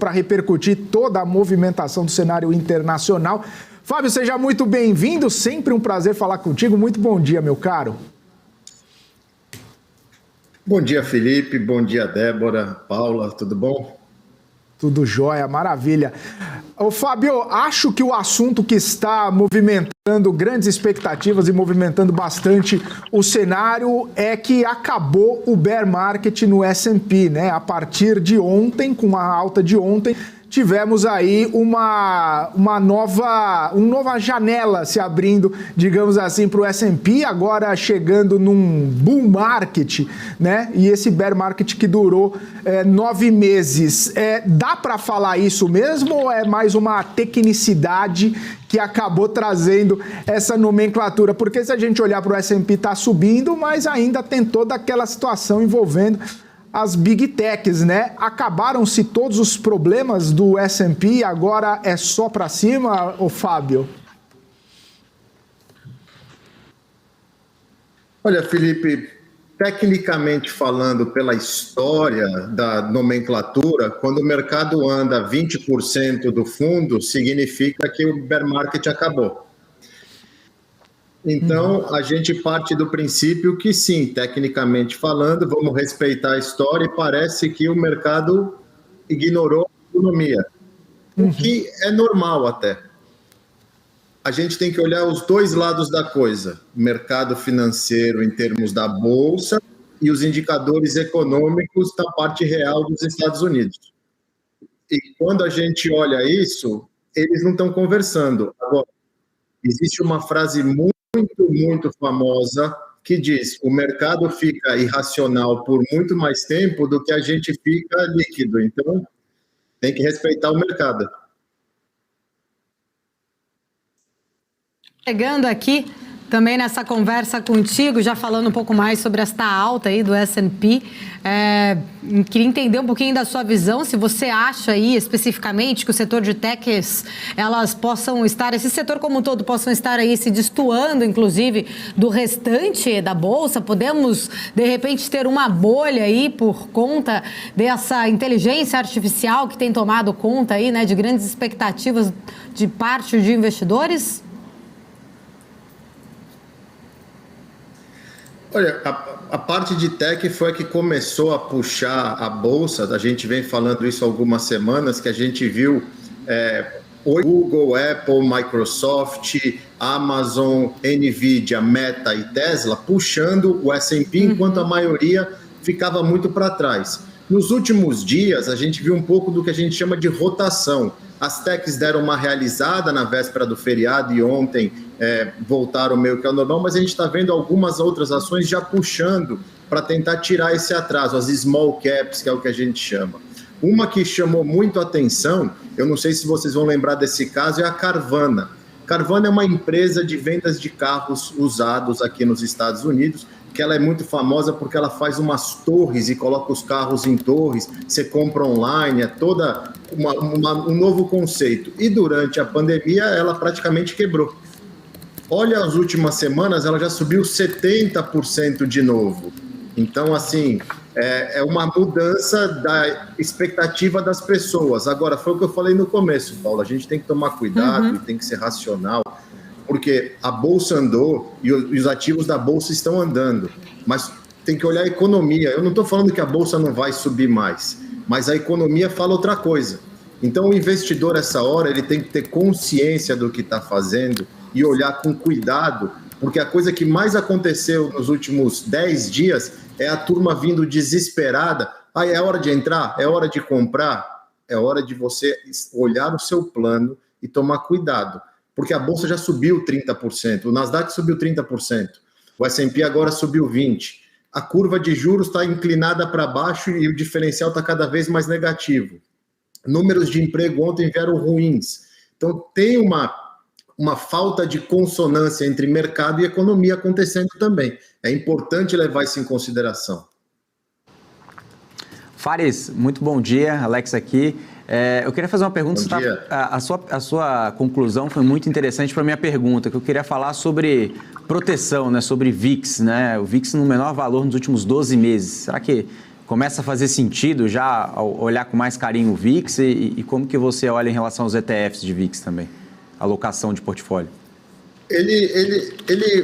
para repercutir toda a movimentação do cenário internacional. Fábio, seja muito bem-vindo, sempre um prazer falar contigo. Muito bom dia, meu caro. Bom dia, Felipe. Bom dia, Débora, Paula, tudo bom? Tudo jóia, maravilha. Ô, Fábio, acho que o assunto que está movimentando grandes expectativas e movimentando bastante o cenário é que acabou o bear market no S&P, né? A partir de ontem, com a alta de ontem, tivemos aí uma nova janela se abrindo, digamos assim, para o S&P, agora chegando num bull market, né? E esse bear market que durou 9 meses. Dá para falar isso mesmo ou é mais uma tecnicidade que acabou trazendo essa nomenclatura? Porque se a gente olhar para o S&P, está subindo, mas ainda tem toda aquela situação envolvendo as Big Techs, né? Acabaram-se todos os problemas do S&P, agora é só para cima, ô Fábio? Olha, Felipe, tecnicamente falando, pela história da nomenclatura, quando o mercado anda 20% do fundo, significa que o bear market acabou. Então, a gente parte do princípio que sim, tecnicamente falando, vamos respeitar a história e parece que o mercado ignorou a economia, o que é normal até. A gente tem que olhar os dois lados da coisa, o mercado financeiro em termos da bolsa e os indicadores econômicos da parte real dos Estados Unidos. E quando a gente olha isso, eles não estão conversando. Agora, existe uma frase muito famosa que diz: o mercado fica irracional por muito mais tempo do que a gente fica líquido. Então, tem que respeitar o mercado. Chegando aqui também nessa conversa contigo, já falando um pouco mais sobre esta alta aí do S&P, queria entender um pouquinho da sua visão, se você acha aí especificamente que o setor de techs, elas possam estar, esse setor como um todo, possam estar aí se destoando, inclusive, do restante da Bolsa. Podemos, de repente, ter uma bolha aí por conta dessa inteligência artificial que tem tomado conta aí, né, de grandes expectativas de parte de investidores? Olha, a parte de tech foi a que começou a puxar a bolsa. A gente vem falando isso há algumas semanas, que a gente viu Google, Apple, Microsoft, Amazon, Nvidia, Meta e Tesla puxando o S&P, enquanto a maioria ficava muito para trás. Nos últimos dias, a gente viu um pouco do que a gente chama de rotação. As techs deram uma realizada na véspera do feriado e ontem voltaram meio que ao normal, mas a gente está vendo algumas outras ações já puxando para tentar tirar esse atraso, as small caps, que é o que a gente chama. Uma que chamou muito atenção, eu não sei se vocês vão lembrar desse caso, é a Carvana. Carvana é uma empresa de vendas de carros usados aqui nos Estados Unidos, que ela é muito famosa porque ela faz umas torres e coloca os carros em torres, você compra online, é toda um novo conceito. E durante a pandemia ela praticamente quebrou. Olha, as últimas semanas ela já subiu 70% de novo. Então, assim, é uma mudança da expectativa das pessoas. Agora, foi o que eu falei no começo, Paulo, a gente tem que tomar cuidado e tem que ser racional, porque a Bolsa andou e os ativos da Bolsa estão andando, mas tem que olhar a economia. Eu não estou falando que a Bolsa não vai subir mais, mas a economia fala outra coisa. Então, o investidor, essa hora, ele tem que ter consciência do que está fazendo e olhar com cuidado, porque a coisa que mais aconteceu nos últimos 10 dias é a turma vindo desesperada. É hora de entrar? É hora de comprar? É hora de você olhar o seu plano e tomar cuidado, porque a Bolsa já subiu 30%, o Nasdaq subiu 30%, o S&P agora subiu 20%. A curva de juros está inclinada para baixo e o diferencial está cada vez mais negativo. Números de emprego ontem vieram ruins. Então, tem uma falta de consonância entre mercado e economia acontecendo também. É importante levar isso em consideração. Fares, muito bom dia, Alex aqui. Eu queria fazer uma pergunta. A sua conclusão foi muito interessante para a minha pergunta, que eu queria falar sobre proteção, né, sobre VIX, né, o VIX no menor valor nos últimos 12 meses. Será que começa a fazer sentido já olhar com mais carinho o VIX e como que você olha em relação aos ETFs de VIX também, alocação de portfólio?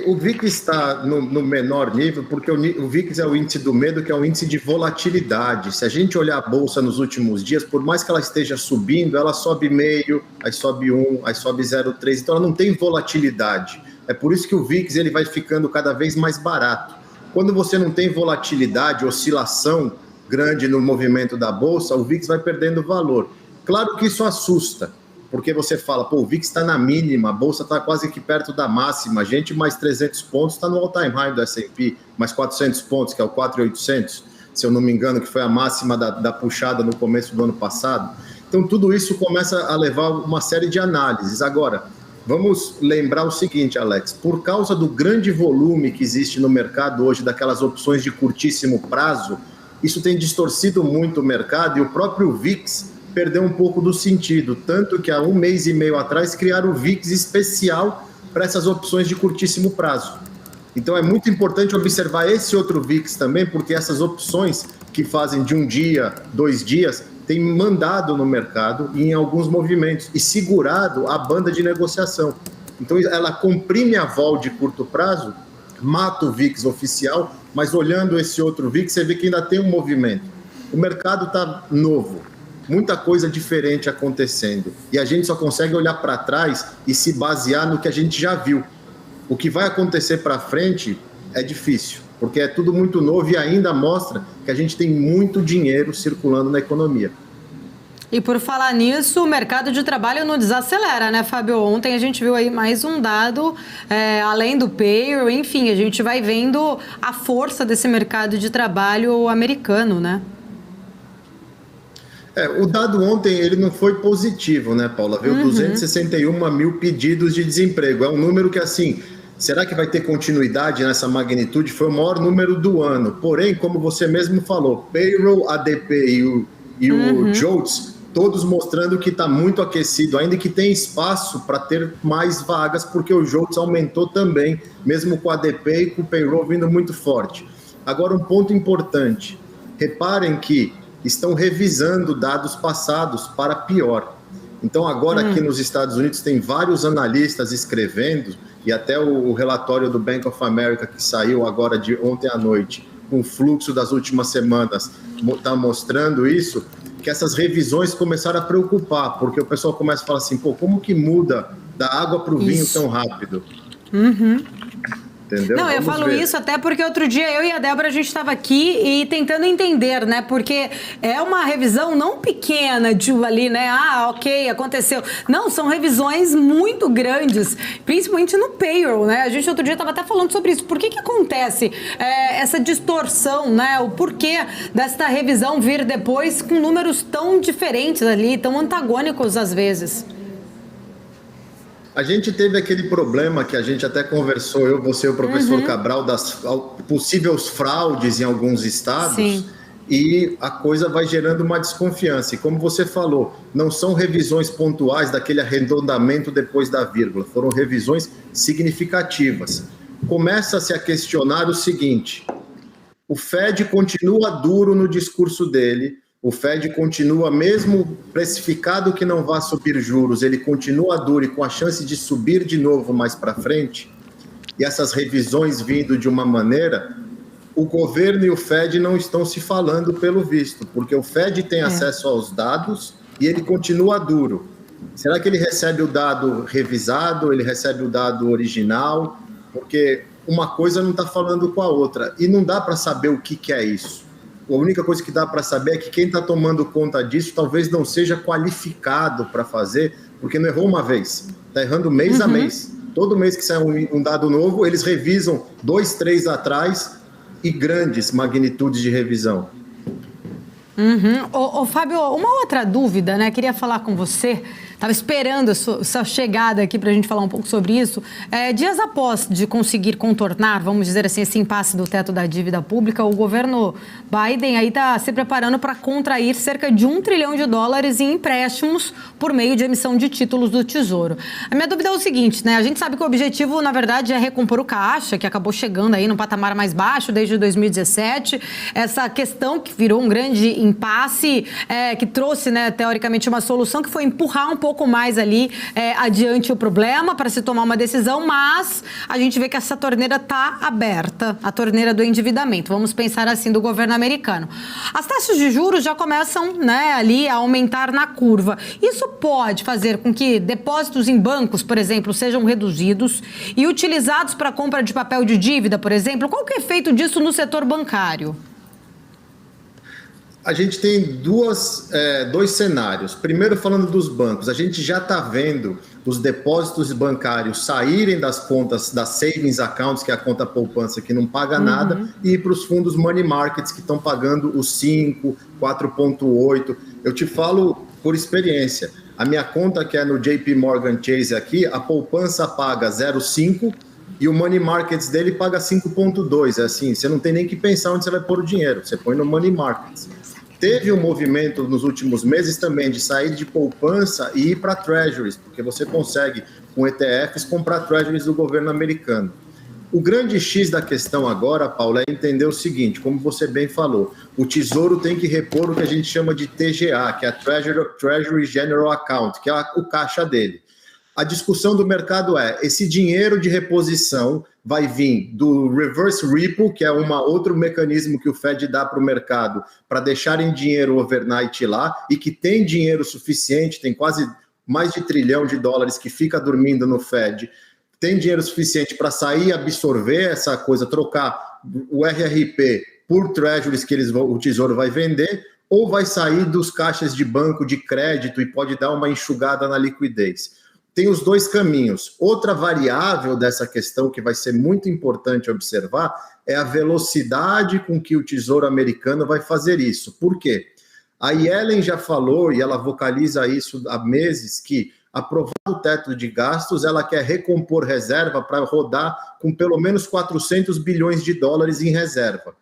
O VIX está no menor nível porque o VIX é o índice do medo, que é um índice de volatilidade. Se a gente olhar a bolsa nos últimos dias, por mais que ela esteja subindo, ela sobe meio, aí sobe 1, aí sobe 0,3, então ela não tem volatilidade. É por isso que o VIX ele vai ficando cada vez mais barato. Quando você não tem volatilidade, oscilação grande no movimento da bolsa, o VIX vai perdendo valor. Claro que isso assusta, porque você fala, pô, o VIX está na mínima, a bolsa está quase que perto da máxima, a gente mais 300 pontos está no all-time high do S&P, mais 400 pontos, que é o 4.800, se eu não me engano, que foi a máxima da puxada no começo do ano passado. Então, tudo isso começa a levar uma série de análises. Agora, vamos lembrar o seguinte, Alex, por causa do grande volume que existe no mercado hoje, daquelas opções de curtíssimo prazo, isso tem distorcido muito o mercado e o próprio VIX perdeu um pouco do sentido, tanto que há 1 mês e meio atrás criaram o VIX especial para essas opções de curtíssimo prazo. Então é muito importante observar esse outro VIX também, porque essas opções que fazem de 1 dia, 2 dias, têm mandado no mercado e em alguns movimentos e segurado a banda de negociação. Então ela comprime a vol de curto prazo, mata o VIX oficial, mas olhando esse outro VIX, você vê que ainda tem um movimento. O mercado está novo, muita coisa diferente acontecendo. E a gente só consegue olhar para trás e se basear no que a gente já viu. O que vai acontecer para frente é difícil, porque é tudo muito novo e ainda mostra que a gente tem muito dinheiro circulando na economia. E por falar nisso, o mercado de trabalho não desacelera, né, Fábio? Ontem a gente viu aí mais um dado, além do payroll, enfim, a gente vai vendo a força desse mercado de trabalho americano, né? O dado ontem ele não foi positivo, né, Paula? Veio 261 mil pedidos de desemprego. É um número que, assim, será que vai ter continuidade nessa magnitude? Foi o maior número do ano. Porém, como você mesmo falou, payroll, ADP e o JOLTS, todos mostrando que está muito aquecido, ainda que tem espaço para ter mais vagas, porque o JOLTS aumentou também, mesmo com o ADP e com o payroll vindo muito forte. Agora, um ponto importante. Reparem que estão revisando dados passados para pior. Então, agora aqui nos Estados Unidos tem vários analistas escrevendo, e até o relatório do Bank of America que saiu agora de ontem à noite, com o fluxo das últimas semanas, está mostrando isso, que essas revisões começaram a preocupar, porque o pessoal começa a falar assim, pô, como que muda da água para o vinho tão rápido? Entendeu? Não, eu falo isso até porque outro dia eu e a Débora a gente estava aqui e tentando entender, né? Porque é uma revisão não pequena de ali, né? Ah, ok, aconteceu. Não, são revisões muito grandes, principalmente no payroll, né? A gente outro dia estava até falando sobre isso. Por que acontece essa distorção, né? O porquê desta revisão vir depois com números tão diferentes ali, tão antagônicos às vezes? A gente teve aquele problema que a gente até conversou, eu, você e o professor Cabral, das possíveis fraudes em alguns estados. Sim. E a coisa vai gerando uma desconfiança. E como você falou, não são revisões pontuais daquele arredondamento depois da vírgula, foram revisões significativas. Começa-se a questionar o seguinte, o Fed continua duro no discurso dele, o Fed continua, mesmo precificado que não vá subir juros, ele continua duro e com a chance de subir de novo mais para frente, e essas revisões vindo de uma maneira, o governo e o Fed não estão se falando pelo visto, porque o Fed tem acesso aos dados e ele continua duro. Será que ele recebe o dado revisado, ele recebe o dado original? Porque uma coisa não está falando com a outra, e não dá para saber o que é isso. A única coisa que dá para saber é que quem está tomando conta disso talvez não seja qualificado para fazer, porque não errou uma vez, está errando mês a mês. Todo mês que sai um dado novo, eles revisam 2, 3 atrás e grandes magnitudes de revisão. Fábio, uma outra dúvida, né? Queria falar com você. Estava esperando a sua chegada aqui para a gente falar um pouco sobre isso. Dias após de conseguir contornar, vamos dizer assim, esse impasse do teto da dívida pública, o governo Biden aí está se preparando para contrair cerca de $1 trilhão em empréstimos por meio de emissão de títulos do Tesouro. A minha dúvida é o seguinte, né? A gente sabe que o objetivo, na verdade, é recompor o caixa, que acabou chegando aí no patamar mais baixo desde 2017. Essa questão que virou um grande impasse, que trouxe, né, teoricamente, uma solução que foi empurrar um pouco mais ali adiante o problema para se tomar uma decisão, mas a gente vê que essa torneira está aberta, a torneira do endividamento, vamos pensar assim, do governo americano. As taxas de juros já começam, né, ali a aumentar na curva. Isso pode fazer com que depósitos em bancos, por exemplo, sejam reduzidos e utilizados para compra de papel de dívida, por exemplo. Qual que é o efeito disso no setor bancário? A gente tem dois cenários. Primeiro, falando dos bancos, a gente já está vendo os depósitos bancários saírem das contas, das savings accounts, que é a conta poupança que não paga nada, e ir para os fundos money markets, que estão pagando os 5, 4,8. Eu te falo por experiência. A minha conta, que é no JP Morgan Chase aqui, a poupança paga 0,5 e o money markets dele paga 5,2. É assim, você não tem nem que pensar onde você vai pôr o dinheiro, você põe no money markets. Teve um movimento nos últimos meses também de sair de poupança e ir para treasuries, porque você consegue, com ETFs, comprar treasuries do governo americano. O grande X da questão agora, Paulo, é entender o seguinte, como você bem falou, o Tesouro tem que repor o que a gente chama de TGA, que é a Treasury General Account, que é o caixa dele. A discussão do mercado é, esse dinheiro de reposição vai vir do reverse repo, que é outro mecanismo que o Fed dá para o mercado para deixarem dinheiro overnight lá e que tem dinheiro suficiente, tem quase mais de $1 trilhão que fica dormindo no Fed, tem dinheiro suficiente para sair e absorver essa coisa, trocar o RRP por treasuries que o Tesouro vai vender, ou vai sair dos caixas de banco de crédito e pode dar uma enxugada na liquidez. Tem os dois caminhos. Outra variável dessa questão que vai ser muito importante observar é a velocidade com que o Tesouro americano vai fazer isso. Por quê? A Yellen já falou, e ela vocaliza isso há meses, que aprovado o teto de gastos, ela quer recompor reserva para rodar com pelo menos $400 bilhões em reserva.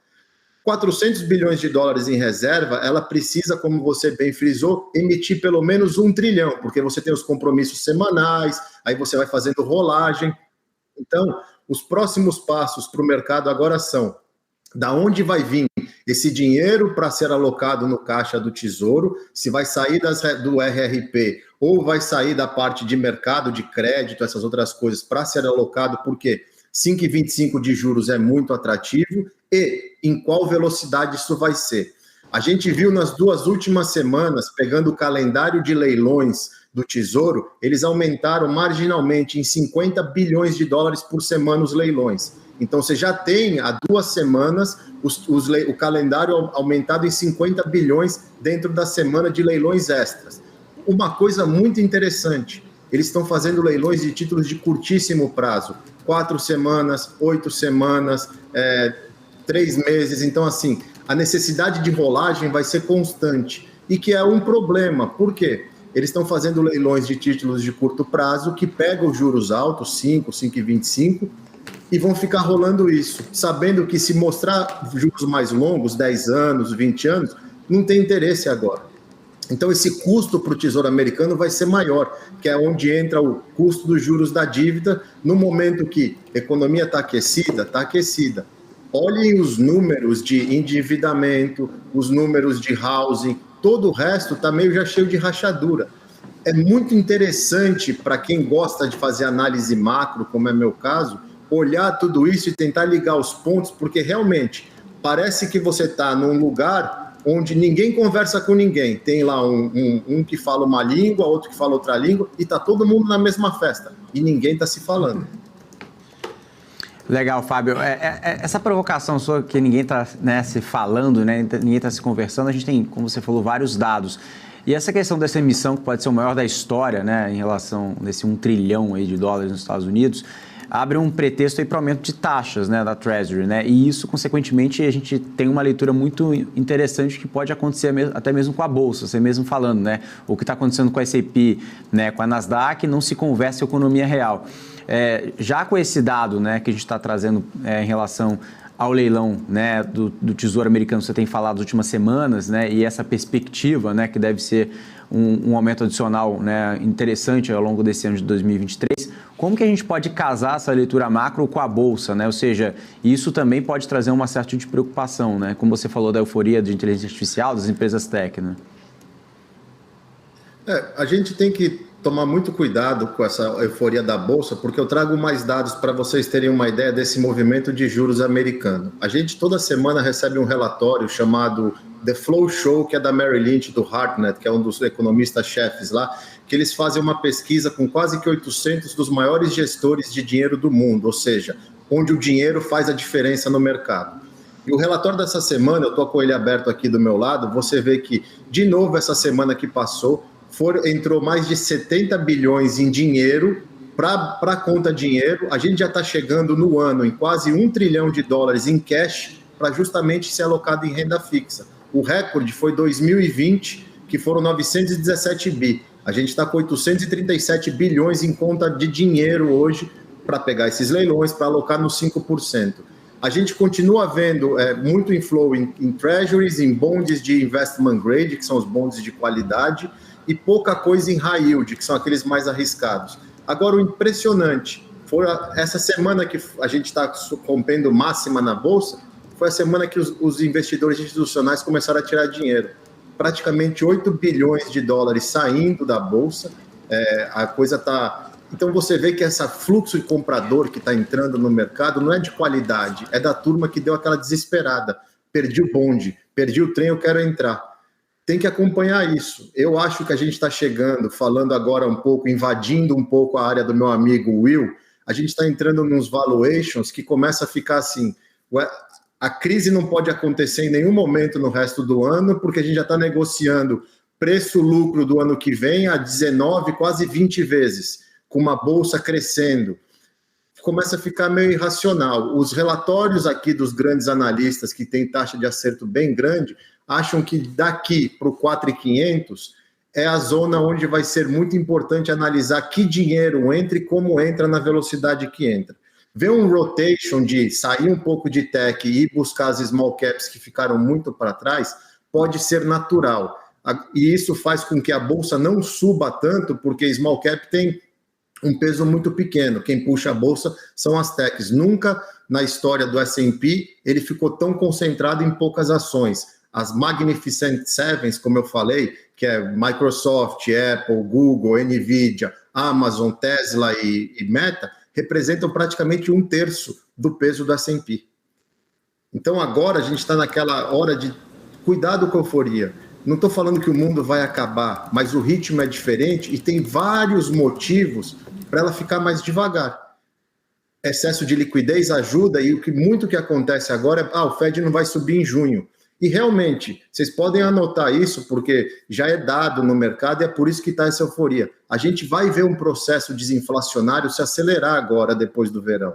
$400 bilhões em reserva, ela precisa, como você bem frisou, emitir pelo menos $1 trilhão, porque você tem os compromissos semanais, aí você vai fazendo rolagem. Então, os próximos passos para o mercado agora são, da onde vai vir esse dinheiro para ser alocado no caixa do Tesouro, se vai sair do RRP ou vai sair da parte de mercado de crédito, essas outras coisas, para ser alocado, porque 5,25 de juros é muito atrativo, e em qual velocidade isso vai ser. A gente viu nas 2 últimas semanas, pegando o calendário de leilões do Tesouro, eles aumentaram marginalmente em $50 bilhões por semana os leilões. Então, você já tem, há 2 semanas, o calendário aumentado em 50 bilhões dentro da semana de leilões extras. Uma coisa muito interessante, eles estão fazendo leilões de títulos de curtíssimo prazo, 4 semanas, 8 semanas, 3 meses. Então, assim, a necessidade de rolagem vai ser constante e que é um problema. Por quê? Eles estão fazendo leilões de títulos de curto prazo que pegam os juros altos, 5,25, e vão ficar rolando isso, sabendo que se mostrar juros mais longos, 10 anos, 20 anos, não tem interesse agora. Então, esse custo para o Tesouro americano vai ser maior, que é onde entra o custo dos juros da dívida, no momento que a economia está aquecida. Olhem os números de endividamento, os números de housing, todo o resto está meio já cheio de rachadura. É muito interessante para quem gosta de fazer análise macro, como é meu caso, olhar tudo isso e tentar ligar os pontos, porque realmente parece que você está num lugar onde ninguém conversa com ninguém. Tem lá um que fala uma língua, outro que fala outra língua, e está todo mundo na mesma festa, e ninguém está se falando. Legal, Fábio. Essa provocação sua que ninguém está, né, se falando, né, ninguém está se conversando, a gente tem, como você falou, vários dados. E essa questão dessa emissão, que pode ser o maior da história, né, em relação a esse $1 trilhão aí de dólares nos Estados Unidos, abre um pretexto aí para aumento de taxas, né, da Treasury, né? E isso, consequentemente, a gente tem uma leitura muito interessante que pode acontecer até mesmo com a Bolsa, você mesmo falando, né? O que está acontecendo com a S&P, né, com a Nasdaq, não se conversa em economia real. Já com esse dado, né, que a gente está trazendo em relação ao leilão, né, do Tesouro Americano, você tem falado nas últimas semanas, né, e essa perspectiva, né, que deve ser um aumento adicional, né, interessante ao longo desse ano de 2023, como que a gente pode casar essa leitura macro com a Bolsa, né? Ou seja, isso também pode trazer uma certa tipo de preocupação, né? Como você falou da euforia de inteligência artificial, das empresas tech, né? A gente tem que tomar muito cuidado com essa euforia da Bolsa, porque eu trago mais dados para vocês terem uma ideia desse movimento de juros americano. A gente toda semana recebe um relatório chamado The Flow Show, que é da Mary Lynch, do Hartnett, que é um dos economistas-chefes lá, que eles fazem uma pesquisa com quase que 800 dos maiores gestores de dinheiro do mundo, ou seja, onde o dinheiro faz a diferença no mercado. E o relatório dessa semana, eu estou com ele aberto aqui do meu lado, você vê que, de novo, essa semana que passou, entrou mais de 70 bilhões em dinheiro para a conta dinheiro. A gente já está chegando no ano em quase $1 trilhão em cash para justamente ser alocado em renda fixa. O recorde foi 2020, que foram 917 bi. A gente está com 837 bilhões em conta de dinheiro hoje para pegar esses leilões, para alocar nos 5%. A gente continua vendo muito inflow em treasuries, em bonds de investment grade, que são os bonds de qualidade, e pouca coisa em high yield, que são aqueles mais arriscados. Agora, o impressionante foi essa semana que a gente está rompendo máxima na Bolsa, foi a semana que os investidores institucionais começaram a tirar dinheiro. Praticamente $8 bilhões saindo da Bolsa. A coisa está... Então, você vê que esse fluxo de comprador que está entrando no mercado não é de qualidade, é da turma que deu aquela desesperada. Perdi o bonde, perdi o trem, eu quero entrar. Tem que acompanhar isso. Eu acho que a gente está chegando, falando agora um pouco, invadindo um pouco a área do meu amigo Will, a gente está entrando nos valuations que começa a ficar assim, a crise não pode acontecer em nenhum momento no resto do ano, porque a gente já está negociando preço-lucro do ano que vem a 19, quase 20 vezes, com uma bolsa crescendo. Começa a ficar meio irracional. Os relatórios aqui dos grandes analistas, que têm taxa de acerto bem grande, acham que daqui para o 4.500 é a zona onde vai ser muito importante analisar que dinheiro entra e como entra na velocidade que entra. Ver um rotation de sair um pouco de tech e ir buscar as small caps que ficaram muito para trás pode ser natural. E isso faz com que a bolsa não suba tanto, porque small cap tem um peso muito pequeno. Quem puxa a bolsa são as techs. Nunca na história do S&P ele ficou tão concentrado em poucas ações. As Magnificent Sevens, como eu falei, que é Microsoft, Apple, Google, Nvidia, Amazon, Tesla e Meta, representam praticamente 1/3 do peso do S&P. Então agora a gente está naquela hora de cuidado com a euforia. Não estou falando que o mundo vai acabar, mas o ritmo é diferente e tem vários motivos para ela ficar mais devagar. Excesso de liquidez ajuda, e muito que acontece agora é o Fed não vai subir em junho. E realmente, vocês podem anotar isso, porque já é dado no mercado e é por isso que está essa euforia. A gente vai ver um processo desinflacionário se acelerar agora, depois do verão.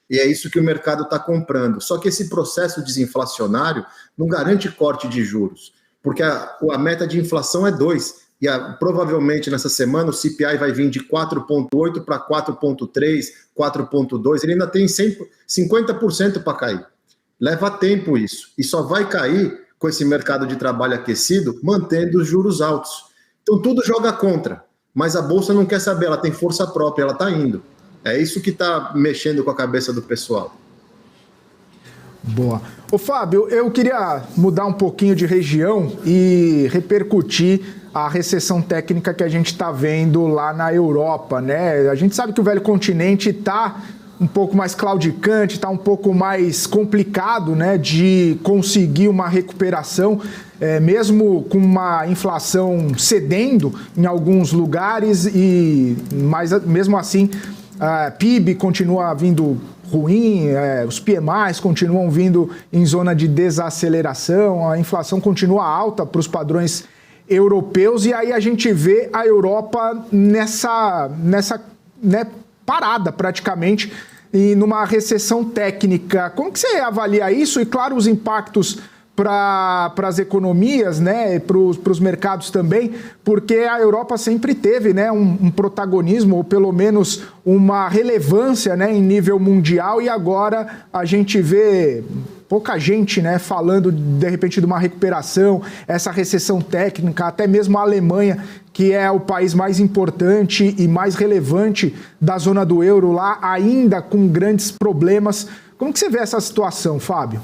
E é isso que o mercado está comprando. Só que esse processo desinflacionário não garante corte de juros, porque a meta de inflação é 2%. E provavelmente nessa semana o CPI vai vir de 4,8% para 4,3%, 4,2%. Ele ainda tem 50% para cair. Leva tempo isso, e só vai cair com esse mercado de trabalho aquecido, mantendo os juros altos. Então tudo joga contra, mas a Bolsa não quer saber, ela tem força própria, ela está indo. É isso que está mexendo com a cabeça do pessoal. Boa. Ô Fábio, eu queria mudar um pouquinho de região e repercutir a recessão técnica que a gente está vendo lá na Europa, né? A gente sabe que o velho continente está um pouco mais claudicante, está um pouco mais complicado, né, de conseguir uma recuperação, mesmo com uma inflação cedendo em alguns lugares, mas mesmo assim a PIB continua vindo ruim, os PMIs continuam vindo em zona de desaceleração, a inflação continua alta para os padrões europeus, e aí a gente vê a Europa nessa parada praticamente numa recessão técnica. Como que você avalia isso? E, claro, os impactos para as economias, né, para os mercados também, porque a Europa sempre teve, né, um protagonismo, ou pelo menos uma relevância, né, em nível mundial, e agora a gente vê pouca gente, né, falando de repente de uma recuperação, essa recessão técnica, até mesmo a Alemanha, que é o país mais importante e mais relevante da zona do euro lá, ainda com grandes problemas. Como que você vê essa situação, Fábio?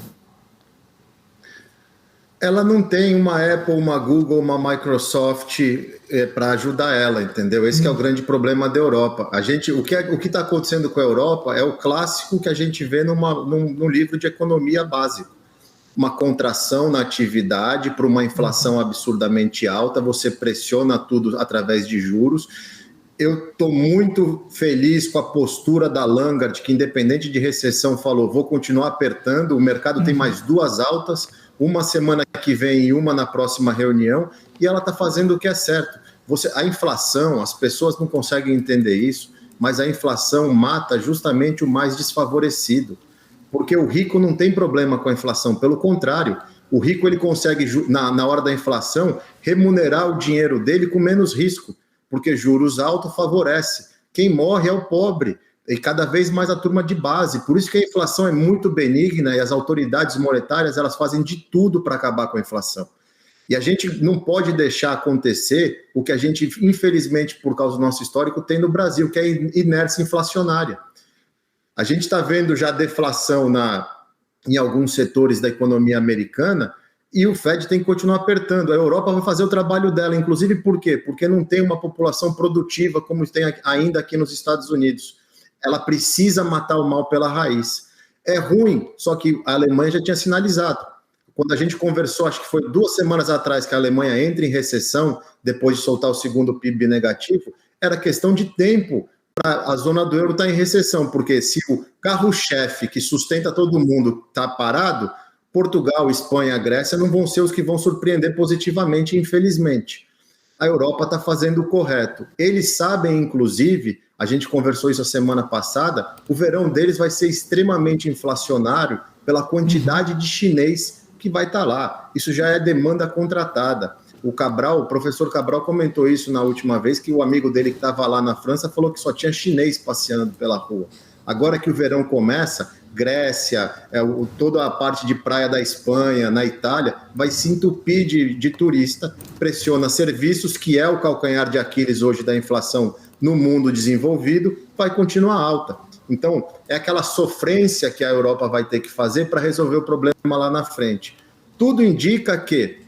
Ela não tem uma Apple, uma Google, uma Microsoft para ajudar ela, entendeu? Esse que é o grande problema da Europa. O que está acontecendo com a Europa é o clássico que a gente vê num livro de economia básico. Uma contração na atividade para uma inflação absurdamente alta, você pressiona tudo através de juros. Eu estou muito feliz com a postura da Lagarde, que independente de recessão falou, vou continuar apertando, o mercado tem mais 2 altas, uma semana que vem e uma na próxima reunião, e ela está fazendo o que é certo. A inflação, as pessoas não conseguem entender isso, mas a inflação mata justamente o mais desfavorecido, porque o rico não tem problema com a inflação, pelo contrário, o rico ele consegue, na hora da inflação, remunerar o dinheiro dele com menos risco, porque juros altos favorece. Quem morre é o pobre, e cada vez mais a turma de base. Por isso que a inflação é muito benigna e as autoridades monetárias elas fazem de tudo para acabar com a inflação. E a gente não pode deixar acontecer o que a gente, infelizmente, por causa do nosso histórico, tem no Brasil, que é a inércia inflacionária. A gente está vendo já deflação em alguns setores da economia americana, e o Fed tem que continuar apertando. A Europa vai fazer o trabalho dela, inclusive por quê? Porque não tem uma população produtiva como tem ainda aqui nos Estados Unidos. Ela precisa matar o mal pela raiz. É ruim, só que a Alemanha já tinha sinalizado. Quando a gente conversou, acho que foi 2 semanas atrás, que a Alemanha entra em recessão, depois de soltar o segundo PIB negativo, era questão de tempo para a zona do euro estar em recessão, porque se o carro-chefe que sustenta todo mundo está parado, Portugal, Espanha, Grécia não vão ser os que vão surpreender positivamente, infelizmente. A Europa está fazendo o correto. Eles sabem, inclusive, a gente conversou isso a semana passada, o verão deles vai ser extremamente inflacionário pela quantidade de chinês que vai estar lá. Isso já é demanda contratada. O professor Cabral comentou isso na última vez, que o amigo dele que estava lá na França falou que só tinha chinês passeando pela rua. Agora que o verão começa, Grécia, toda a parte de praia da Espanha, na Itália, vai se entupir de turista, pressiona serviços, que é o calcanhar de Aquiles hoje da inflação no mundo desenvolvido, vai continuar alta. Então, é aquela sofrência que a Europa vai ter que fazer para resolver o problema lá na frente. Tudo indica que,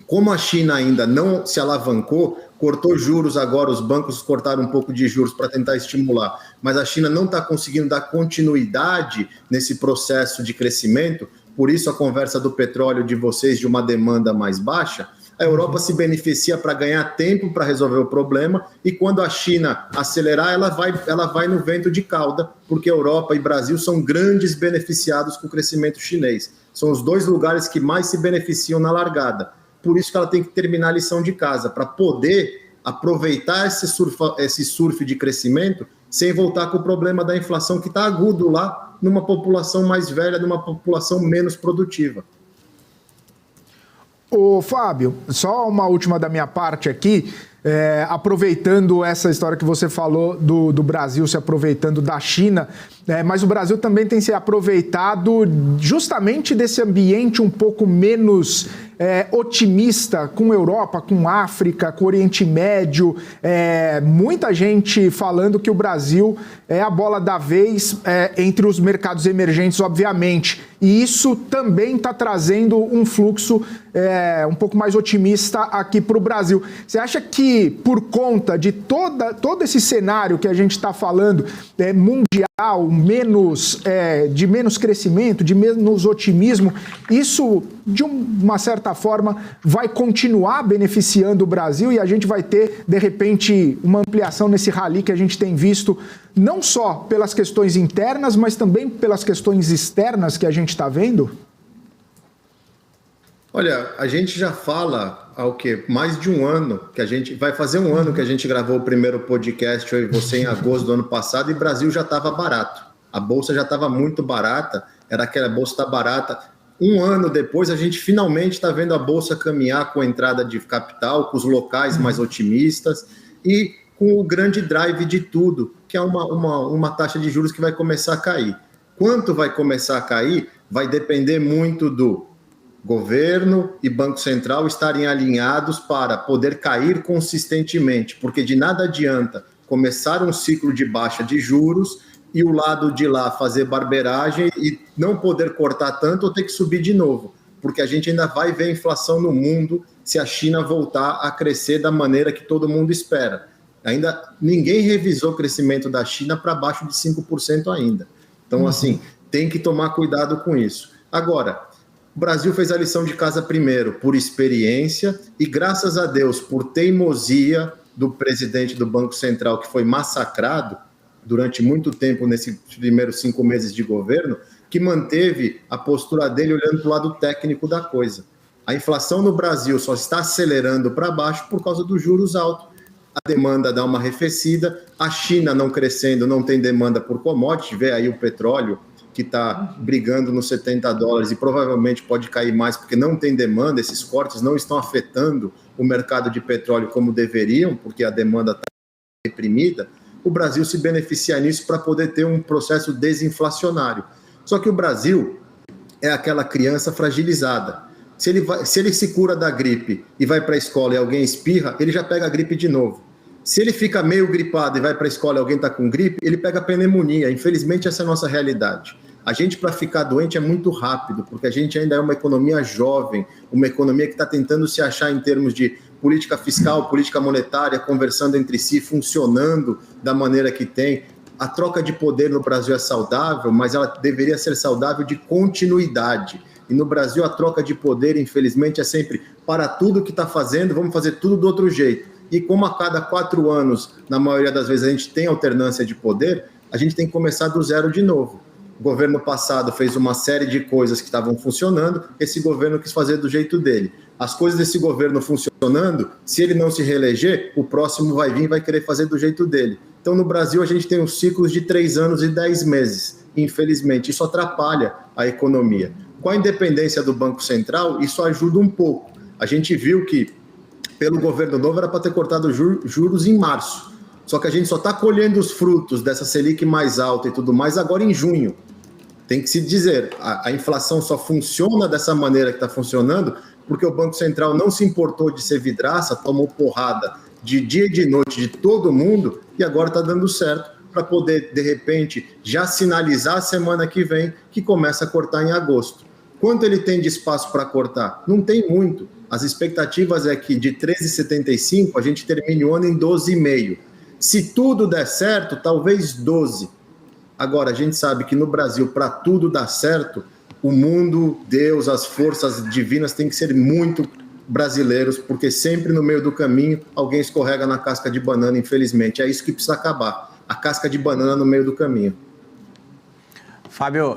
como a China ainda não se alavancou, cortou juros agora, os bancos cortaram um pouco de juros para tentar estimular, mas a China não está conseguindo dar continuidade nesse processo de crescimento, por isso a conversa do petróleo de vocês de uma demanda mais baixa, a Europa se beneficia para ganhar tempo para resolver o problema, e quando a China acelerar, ela vai no vento de cauda, porque Europa e Brasil são grandes beneficiados com o crescimento chinês. São os 2 lugares que mais se beneficiam na largada. Por isso que ela tem que terminar a lição de casa, para poder aproveitar esse surf de crescimento sem voltar com o problema da inflação que está agudo lá numa população mais velha, numa população menos produtiva. Ô, Fábio, só uma última da minha parte aqui, aproveitando essa história que você falou do Brasil se aproveitando da China, mas o Brasil também tem se aproveitado justamente desse ambiente um pouco menos otimista com Europa, com África, com Oriente Médio, muita gente falando que o Brasil é a bola da vez entre os mercados emergentes, obviamente, e isso também está trazendo um fluxo um pouco mais otimista aqui para o Brasil. Você acha que por conta de todo esse cenário que a gente está falando, mundial, de menos crescimento, de menos otimismo, isso, de uma certa forma, vai continuar beneficiando o Brasil e a gente vai ter, de repente, uma ampliação nesse rally que a gente tem visto, não só pelas questões internas, mas também pelas questões externas que a gente está vendo? Olha, a gente já fala há mais de um ano, que a gente vai fazer um ano que a gente gravou o primeiro podcast, eu e você, em agosto do ano passado, e Brasil já estava barato. A bolsa já estava muito barata, era aquela bolsa está barata. Um ano depois, a gente finalmente está vendo a bolsa caminhar com a entrada de capital, com os locais mais otimistas e com o grande drive de tudo, que é uma taxa de juros que vai começar a cair. Quanto vai começar a cair vai depender muito do governo e Banco Central estarem alinhados para poder cair consistentemente, porque de nada adianta começar um ciclo de baixa de juros e o lado de lá fazer barbeiragem e não poder cortar tanto ou ter que subir de novo, porque a gente ainda vai ver inflação no mundo se a China voltar a crescer da maneira que todo mundo espera. Ainda ninguém revisou o crescimento da China para baixo de 5% ainda. Então, assim, tem que tomar cuidado com isso. Agora, o Brasil fez a lição de casa primeiro, por experiência, e graças a Deus, por teimosia do presidente do Banco Central, que foi massacrado durante muito tempo nesses primeiros 5 meses de governo, que manteve a postura dele olhando para o lado técnico da coisa. A inflação no Brasil só está acelerando para baixo por causa dos juros altos. A demanda dá uma arrefecida, a China não crescendo, não tem demanda por commodity, vê aí o petróleo que está brigando nos $70 e provavelmente pode cair mais porque não tem demanda, esses cortes não estão afetando o mercado de petróleo como deveriam, porque a demanda está reprimida. O Brasil se beneficia nisso para poder ter um processo desinflacionário. Só que o Brasil é aquela criança fragilizada. Se ele se cura da gripe e vai para a escola e alguém espirra, ele já pega a gripe de novo. Se ele fica meio gripado e vai para a escola e alguém está com gripe, ele pega pneumonia. Infelizmente, essa é a nossa realidade. A gente, para ficar doente, é muito rápido, porque a gente ainda é uma economia jovem, uma economia que está tentando se achar em termos de política fiscal, política monetária, conversando entre si, funcionando da maneira que tem. A troca de poder no Brasil é saudável, mas ela deveria ser saudável de continuidade. E no Brasil a troca de poder, infelizmente, é sempre para tudo que está fazendo, vamos fazer tudo do outro jeito. E como a cada 4 anos, na maioria das vezes, a gente tem alternância de poder, a gente tem que começar do zero de novo. O governo passado fez uma série de coisas que estavam funcionando, esse governo quis fazer do jeito dele. As coisas desse governo funcionando, se ele não se reeleger, o próximo vai vir e vai querer fazer do jeito dele. Então, no Brasil, a gente tem uns ciclos de 3 anos e 10 meses. Infelizmente, isso atrapalha a economia. Com a independência do Banco Central, isso ajuda um pouco. A gente viu que, pelo governo novo, era para ter cortado juros em março. Só que a gente só está colhendo os frutos dessa Selic mais alta e tudo mais agora em junho. Tem que se dizer, a inflação só funciona dessa maneira que está funcionando porque o Banco Central não se importou de ser vidraça, tomou porrada de dia e de noite de todo mundo e agora está dando certo para poder, de repente, já sinalizar a semana que vem que começa a cortar em agosto. Quanto ele tem de espaço para cortar? Não tem muito. As expectativas é que de 13,75 a gente termine o ano em 12,5. Se tudo der certo, talvez 12. Agora, a gente sabe que no Brasil, para tudo dar certo, o mundo, Deus, as forças divinas têm que ser muito brasileiros, porque sempre no meio do caminho alguém escorrega na casca de banana, infelizmente. É isso que precisa acabar. A casca de banana no meio do caminho. Fábio,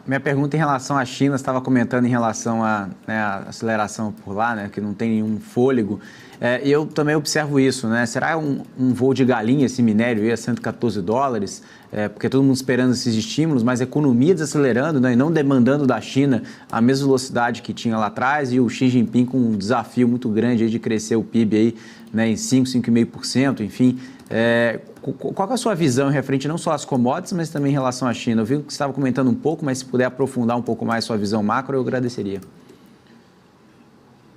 minha pergunta em relação à China, você estava comentando em relação à aceleração por lá, né, que não tem nenhum fôlego. Eu também observo isso, né? Será um voo de galinha esse minério aí a $114? Porque todo mundo esperando esses estímulos, mas a economia desacelerando, né, e não demandando da China a mesma velocidade que tinha lá atrás, e o Xi Jinping com um desafio muito grande aí de crescer o PIB aí, né, em 5,5%, enfim. Qual é a sua visão referente não só às commodities, mas também em relação à China? Eu vi que você estava comentando um pouco, mas se puder aprofundar um pouco mais sua visão macro, eu agradeceria.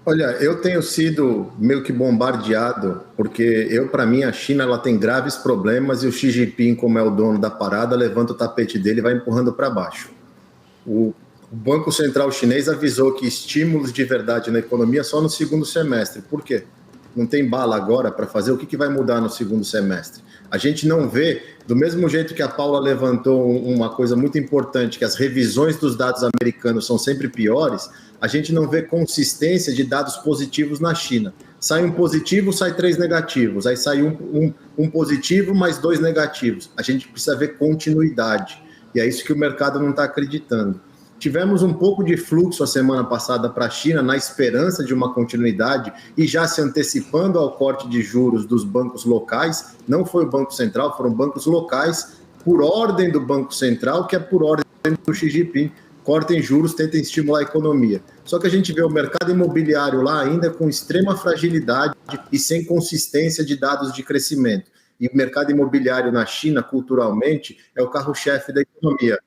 Olha, eu tenho sido meio que bombardeado, porque para mim, a China ela tem graves problemas e o Xi Jinping, como é o dono da parada, levanta o tapete dele e vai empurrando para baixo. O Banco Central chinês avisou que estímulos de verdade na economia só no segundo semestre. Por quê? Não tem bala agora para fazer, o que vai mudar no segundo semestre? A gente não vê, do mesmo jeito que a Paula levantou uma coisa muito importante, que as revisões dos dados americanos são sempre piores, a gente não vê consistência de dados positivos na China. Sai um positivo, sai 3 negativos, aí sai um positivo mais 2 negativos. A gente precisa ver continuidade, e é isso que o mercado não está acreditando. Tivemos um pouco de fluxo a semana passada para a China, na esperança de uma continuidade e já se antecipando ao corte de juros dos bancos locais. Não foi o Banco Central, foram bancos locais por ordem do Banco Central, que é por ordem do Xi Jinping. Cortem juros, tentem estimular a economia. Só que a gente vê o mercado imobiliário lá ainda com extrema fragilidade e sem consistência de dados de crescimento. E o mercado imobiliário na China, culturalmente, é o carro-chefe da economia.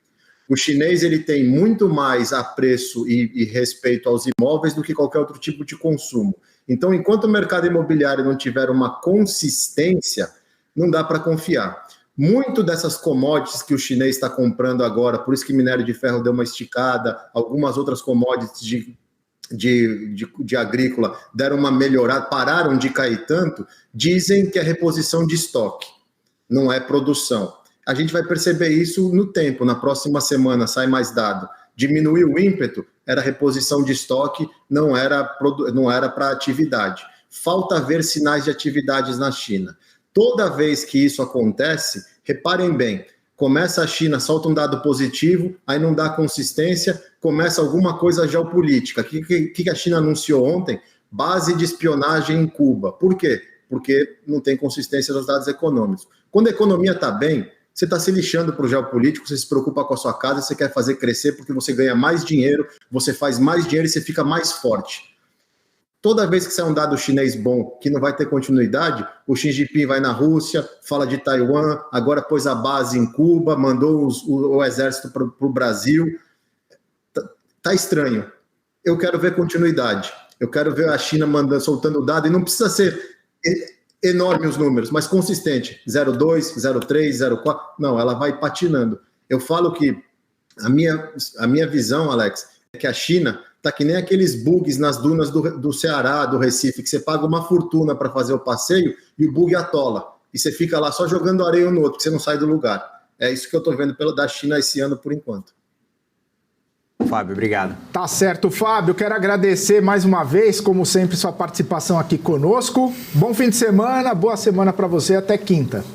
O chinês ele tem muito mais apreço e respeito aos imóveis do que qualquer outro tipo de consumo. Então, enquanto o mercado imobiliário não tiver uma consistência, não dá para confiar. Muito dessas commodities que o chinês está comprando agora, por isso que minério de ferro deu uma esticada, algumas outras commodities de agrícola deram uma melhorada, pararam de cair tanto, dizem que é reposição de estoque, não é produção. A gente vai perceber isso no tempo, na próxima semana sai mais dado. Diminuiu o ímpeto, era reposição de estoque, não era para atividade. Falta ver sinais de atividades na China. Toda vez que isso acontece, reparem bem, começa a China, solta um dado positivo, aí não dá consistência, começa alguma coisa geopolítica. O que a China anunciou ontem? Base de espionagem em Cuba. Por quê? Porque não tem consistência nos dados econômicos. Quando a economia está bem, você está se lixando para o geopolítico, você se preocupa com a sua casa, você quer fazer crescer porque você ganha mais dinheiro, você faz mais dinheiro e você fica mais forte. Toda vez que sai um dado chinês bom, que não vai ter continuidade, o Xi Jinping vai na Rússia, fala de Taiwan, agora pôs a base em Cuba, mandou o exército para o Brasil. Tá estranho. Eu quero ver continuidade. Eu quero ver a China soltando dado, e não precisa ser enorme os números, mas consistente. 0,2, 0,3, 0,4. Não, ela vai patinando. Eu falo que a minha visão, Alex, é que a China tá que nem aqueles bugs nas dunas do Ceará, do Recife, que você paga uma fortuna para fazer o passeio e o bug atola. E você fica lá só jogando areia um no outro, que você não sai do lugar. É isso que eu estou vendo da China esse ano por enquanto. Fábio, obrigado. Tá certo, Fábio. Quero agradecer mais uma vez, como sempre, sua participação aqui conosco. Bom fim de semana, boa semana para você. Até quinta.